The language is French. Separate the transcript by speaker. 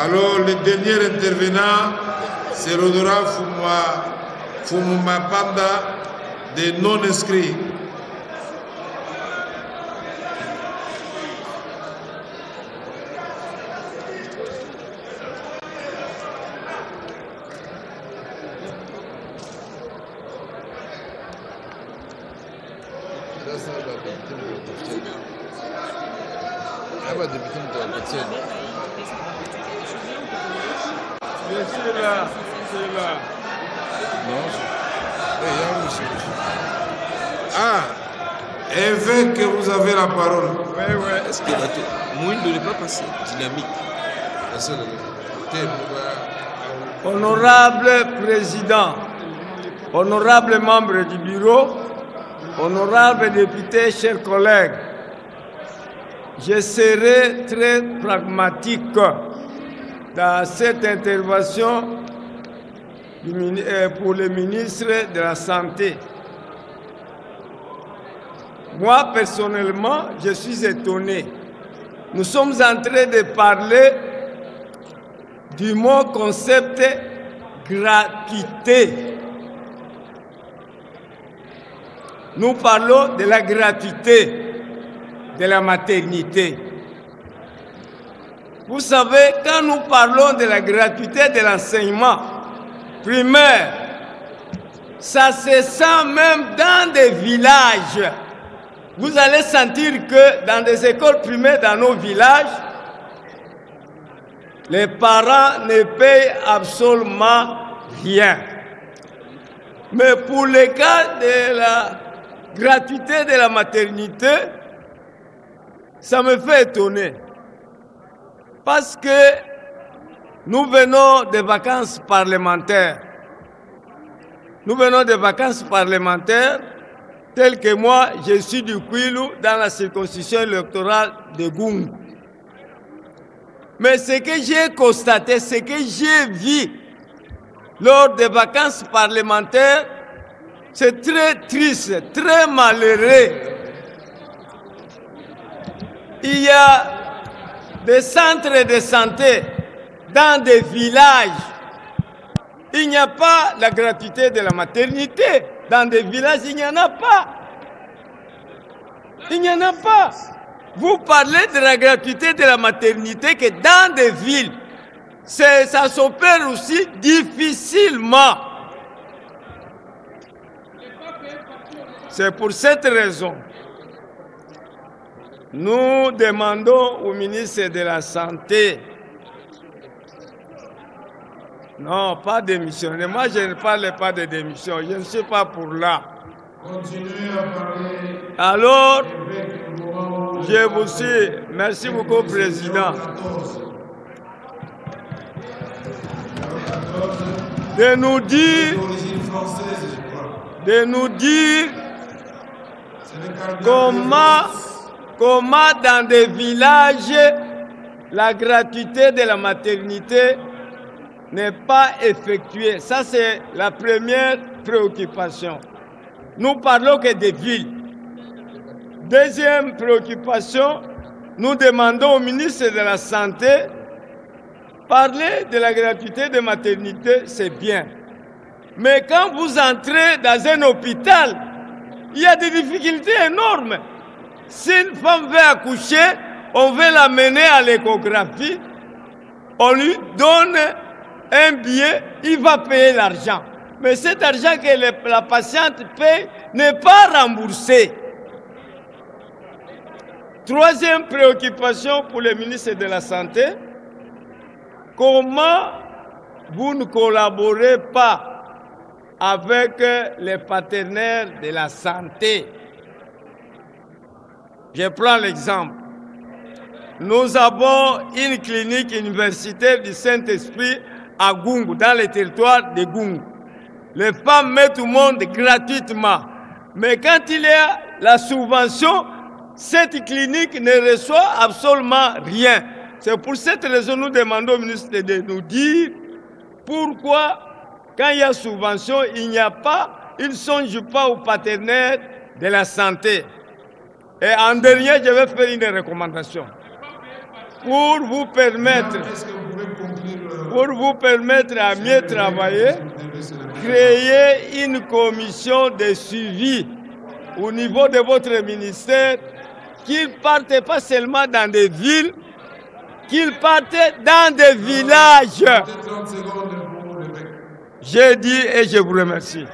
Speaker 1: Alors, le dernier intervenant, c'est l'honorable Fumuma Panda, des non-inscrits. Ah, évêque, vous avez la parole.
Speaker 2: Oui, oui. Est-ce que Mouindo n'est pas passé dynamique?
Speaker 3: Honorable Président, honorable membre du bureau, honorable député, chers collègues, je serai très pragmatique dans cette intervention pour le ministre de la Santé. Moi, personnellement, je suis étonné. Nous sommes en train de parler du mot concept gratuité. Nous parlons de la gratuité de la maternité. Vous savez, quand nous parlons de la gratuité de l'enseignement primaire, ça se sent même dans des villages. Vous allez sentir que dans des écoles primaires dans nos villages, les parents ne payent absolument rien. Mais pour le cas de la gratuité de la maternité, ça me fait étonner. Parce que nous venons des vacances parlementaires. Nous venons des vacances parlementaires telles que moi, je suis du Kwilu dans la circonscription électorale de Gungu. Mais ce que j'ai constaté, ce que j'ai vu lors des vacances parlementaires, c'est très triste, très malheureux. Il y a des centres de santé dans des villages. Il n'y a pas la gratuité de la maternité. Dans des villages, il n'y en a pas. Il n'y en a pas. Vous parlez de la gratuité de la maternité que dans des villes, ça s'opère aussi difficilement. C'est pour cette raison. Nous demandons au ministre de la Santé, non, pas démissionner. Moi, je ne parle pas de démission. Je ne suis pas pour là.
Speaker 1: Continuez à parler.
Speaker 3: Alors, je vous suis. Merci beaucoup, Président. De nous dire comment dans des villages, la gratuité de la maternité n'est pas effectuée. Ça, c'est la première préoccupation. Nous parlons que des villes. Deuxième préoccupation, nous demandons au ministre de la Santé, parler de la gratuité de maternité, c'est bien. Mais quand vous entrez dans un hôpital, il y a des difficultés énormes. Si une femme veut accoucher, on veut l'amener à l'échographie, on lui donne un billet, il va payer l'argent. Mais cet argent que la patiente paye n'est pas remboursé. Troisième préoccupation pour le ministre de la Santé, comment vous ne collaborez pas avec les partenaires de la santé? Je prends l'exemple. Nous avons une clinique universitaire du Saint-Esprit à Gungu, dans le territoire de Gungu. Les femmes mettent tout le monde gratuitement. Mais quand il y a la subvention, cette clinique ne reçoit absolument rien. C'est pour cette raison que nous demandons au ministre de nous dire pourquoi, quand il y a subvention, il n'y a pas, il ne songe pas aux partenaires de la santé. Et en dernier, je vais faire une recommandation pour vous permettre.
Speaker 1: Est-ce que vous pouvez conclure?
Speaker 3: pour vous permettre à mieux travailler, créer une commission de suivi au niveau de votre ministère, qu'ils ne partent pas seulement dans des villes, qu'ils partent dans des villages. Je dis et je vous remercie.